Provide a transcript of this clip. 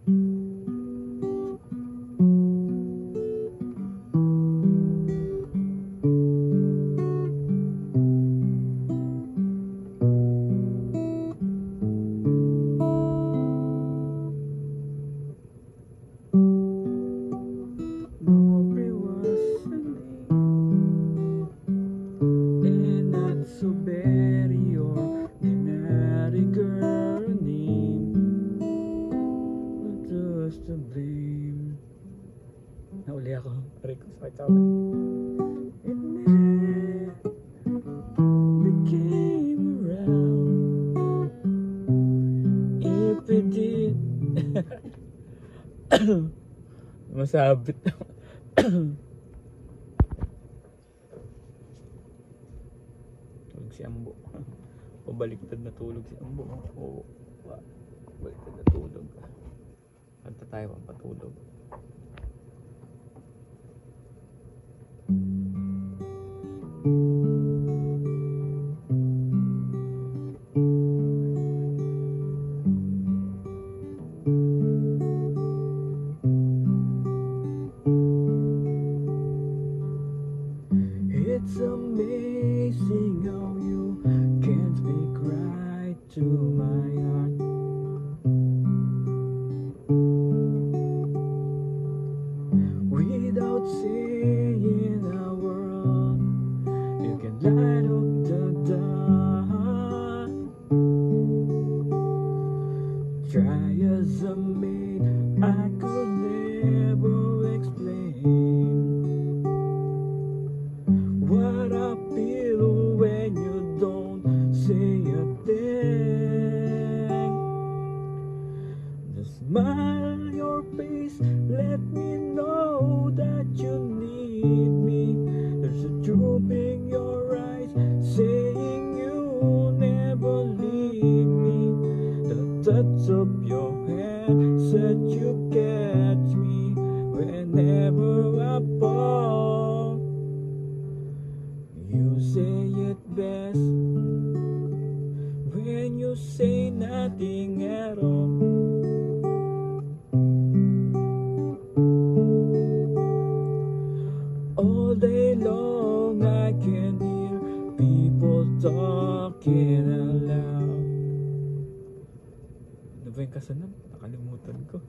Nobody was a and not so very ordinary girl named but just to blame. Nauli ako. Aray ko, sakit sa kamay. It never came around. If it did, masabit. Tulog si Ambo. Pabaliktad na tulog si Ambo. Oo. Baliktad na tulog. Kanta tayo ang patulog. It's amazing how you can speak right to my heart. Without saying a word, you can light up the dark. Try as I made, I could never explain what I feel when you don't say a thing. The smile on your face let me know that you need me. There's a droop in your eyes saying you'll never leave me. The touch of your hand said you catch me whenever I fall. You say it best when you say nothing at all. All day long I can hear people talking out loud. Ano ba yung kasunod? Nakalimutan ko.